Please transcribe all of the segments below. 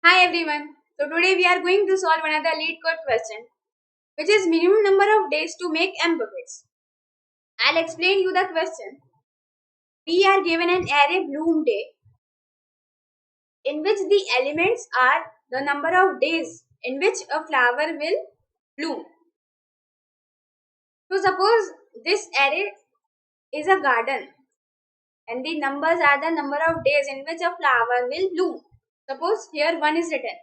Hi everyone. So today we are going to solve another lead code question, which is minimum number of days to make m buckets. I'll explain you the question. We are given an array bloom day in which the elements are the number of days in which a flower will bloom. So suppose this array is a garden and the numbers are the number of days in which a flower will bloom. Suppose here 1 is written.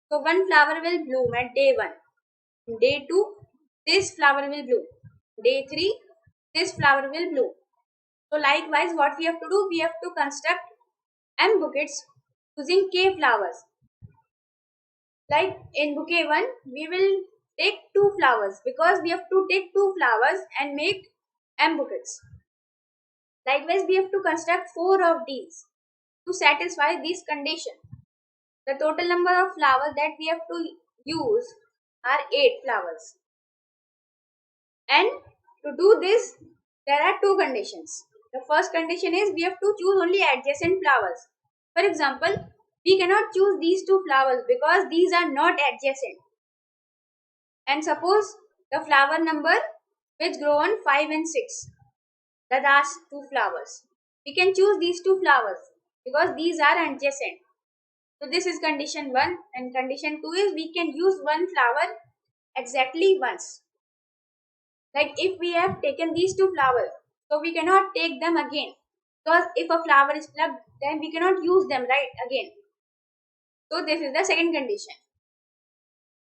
So one flower will bloom at day 1. Day 2, this flower will bloom. Day 3, this flower will bloom. So likewise, what we have to do? We have to construct m bouquets using k flowers. Like in bouquet 1, we will take 2 flowers because we have to take 2 flowers and make m bouquets. Likewise, we have to construct 4 of these to satisfy this condition. The total number of flowers that we have to use are 8 flowers. And to do this, there are two conditions. The first condition is we have to choose only adjacent flowers. For example, we cannot choose these two flowers because these are not adjacent. And suppose the flower number which grow on 5 and 6, the last two flowers. We can choose these two flowers because these are adjacent. So this is condition 1, and condition 2 is we can use one flower exactly once. Like if we have taken these two flowers, so we cannot take them again. Because if a flower is plucked, then we cannot use them right again. So this is the second condition.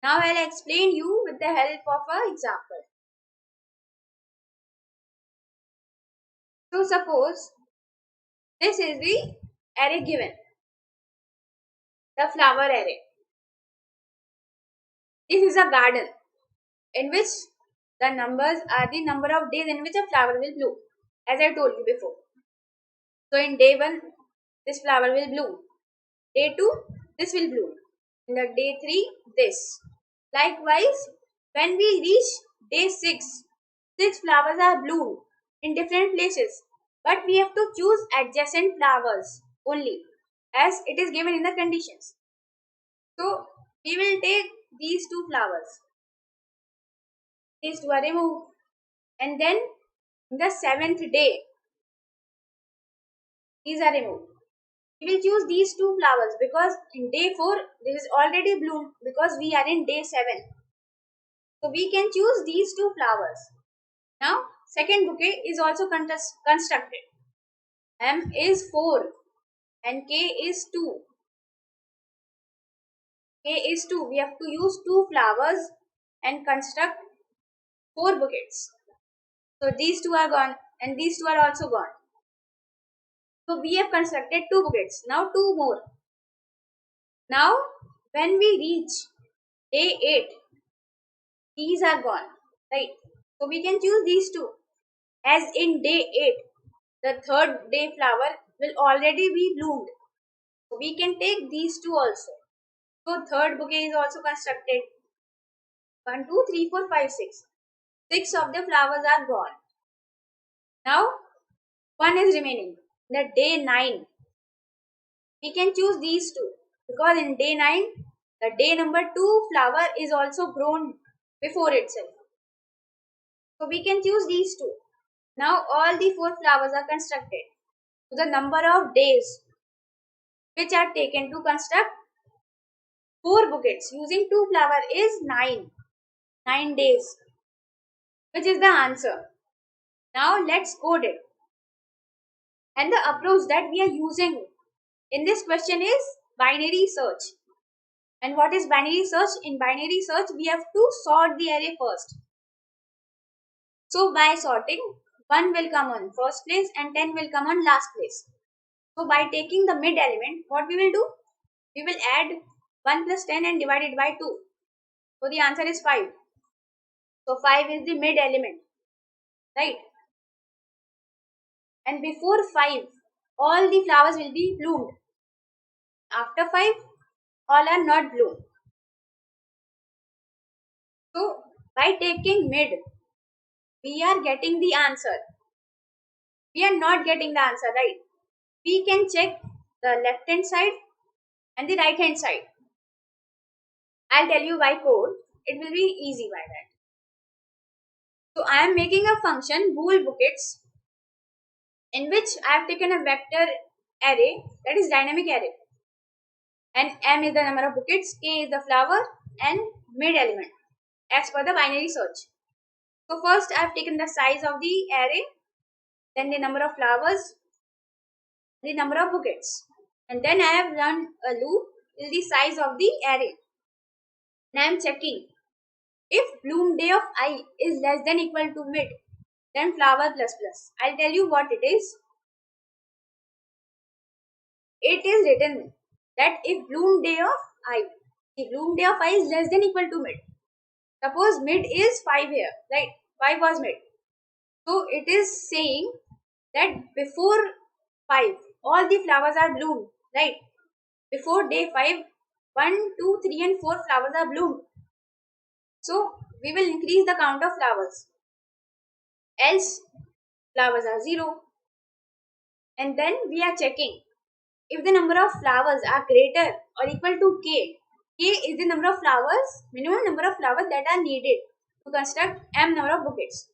Now I'll explain you with the help of an example. So suppose this is the array given, the flower array. This is a garden in which the numbers are the number of days in which a flower will bloom, as I told you before. So in day 1, this flower will bloom. Day 2, this will bloom. In the day 3, this. Likewise, when we reach day 6, 6 flowers are bloomed in different places. But we have to choose adjacent flowers only, as it is given in the conditions. So, we will take these two flowers. These two are removed. And then, in the 7th day, these are removed. We will choose these two flowers because in day 4, this is already bloomed because we are in day 7. So we can choose these two flowers. Now, second bouquet is also constructed. M is 4 and K is 2. K is 2. We have to use 2 flowers and construct 4 bouquets. So these two are gone and these two are also gone. So we have constructed 2 bouquets. Now 2 more. Now when we reach day 8, these are gone. Right. So we can choose these two. As in day 8, the third day flower will already be bloomed. So we can take these two also. So third bouquet is also constructed. 1, 2, 3, 4, 5, 6. 6 of the flowers are gone. Now 1 is remaining. The day 9. We can choose these two. Because in day 9, the day number 2 flower is also grown before itself. So we can choose these two. Now all the 4 flowers are constructed. So the number of days which are taken to construct 4 bouquets using 2 flower is 9. 9 days. Which is the answer. Now let's code it. And the approach that we are using in this question is binary search. And what is binary search? In binary search, we have to sort the array first. So by sorting, 1 will come on first place and 10 will come on last place. So by taking the mid element, what we will do? We will add 1 plus 10 and divide it by 2. So the answer is 5. So 5 is the mid element. Right? And before 5, all the flowers will be bloomed. After 5, all are not bloomed. So by taking mid, we are getting the answer. We are not getting the answer, right? We can check the left hand side and the right hand side. I'll tell you by code. It will be easy by that. So I am making a function bool buckets in which I have taken a vector array, that is dynamic array, and m is the number of buckets, k is the flower, and mid element as per the binary search. So first I have taken the size of the array, then the number of flowers, the number of buckets, and then I have run a loop till the size of the array. Now I am checking if bloom day of I is less than equal to mid, then flower plus plus. I'll tell you what it is. It is written that if bloom day of I, the bloom day of I is less than equal to mid. Suppose mid is 5 here, right? 5 was mid. So it is saying that before 5, all the flowers are bloomed, right? Before day 5, 1, 2, 3 and 4 flowers are bloomed. So we will increase the count of flowers. Else flowers are 0. And then we are checking if the number of flowers are greater or equal to k. K is the number of flowers, minimum number of flowers that are needed to construct m number of buckets.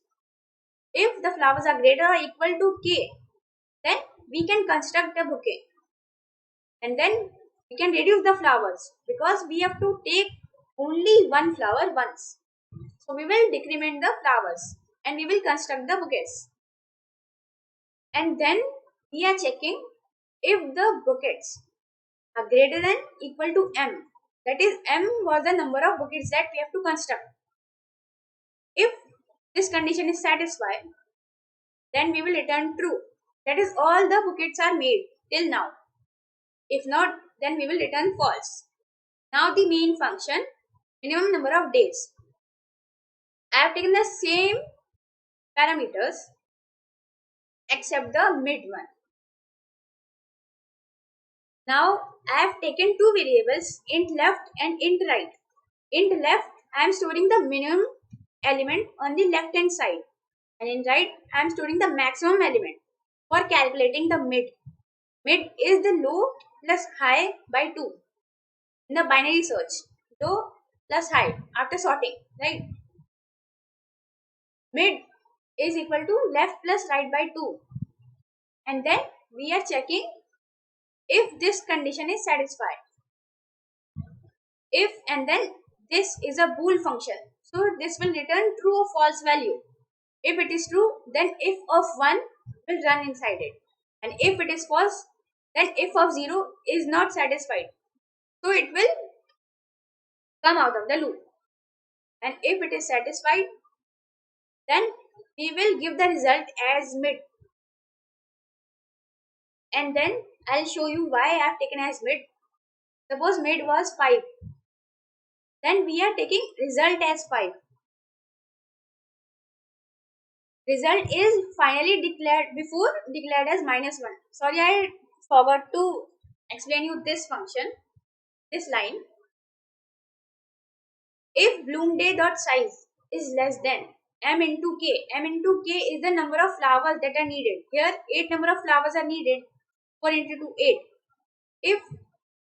If the flowers are greater or equal to k, then we can construct a bouquet. And then we can reduce the flowers because we have to take only one flower once. So we will decrement the flowers and we will construct the bouquets. And then we are checking if the bouquets are greater than equal to m. That is, m was the number of bouquets that we have to construct. If this condition is satisfied, then we will return true. That is, all the bouquets are made till now. If not, then we will return false. Now the main function, minimum number of days. I have taken the same parameters except the mid one. Now I have taken two variables, int left and int right. Int left, I am storing the minimum element on the left hand side, and in right I am storing the maximum element for calculating the mid. Mid is the low plus high by 2 in the binary search. Low plus high after sorting, right? Mid is equal to left plus right by 2, and then we are checking if this condition is satisfied. If and then this is a bool function, so this will return true or false value. If it is true, then if of 1 will run inside it, and if it is false, then if of 0 is not satisfied, so it will come out of the loop. And if it is satisfied, then we will give the result as mid. And then I'll show you why I have taken as mid. Suppose mid was 5, then we are taking result as 5. Result is finally declared as -1. Sorry, I forgot to explain you this function, this line. If bloom day dot size is less than m into k is the number of flowers that are needed. Here 8 number of flowers are needed. 4 into 2, 8. If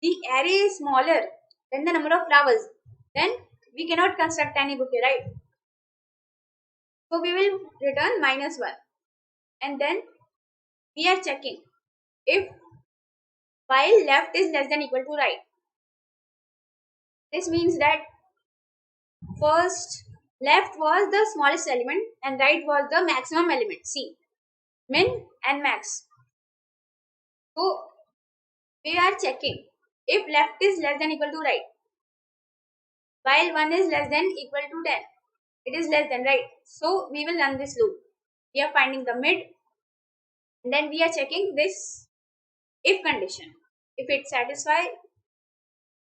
the array is smaller than the number of flowers, then we cannot construct any bouquet, right? So we will return -1, and then we are checking if while left is less than equal to right. This means that first left was the smallest element and right was the maximum element, C, min and max. So we are checking if left is less than equal to right, while 1 is less than equal to 10. It is less than, right? So we will run this loop. We are finding the mid, and then we are checking this if condition. If it satisfies,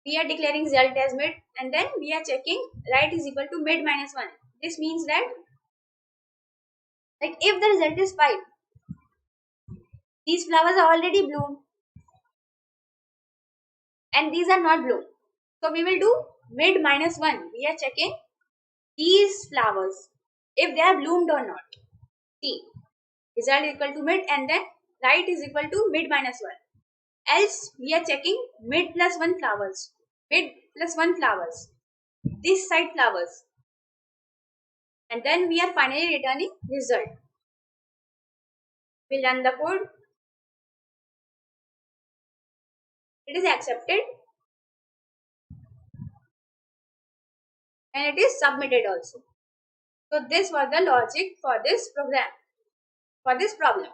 we are declaring result as mid, and then we are checking right is equal to mid -1. This means that, like, if the result is 5, these flowers are already bloomed and these are not bloomed. So we will do mid -1. We are checking these flowers if they are bloomed or not. See, result is equal to mid, and then right is equal to mid -1. Else we are checking mid plus 1 flowers. Mid plus 1 flowers. this side flowers, and then we are finally returning result. We run the code. It is accepted and it is submitted also. So this was the logic for this program, for this problem.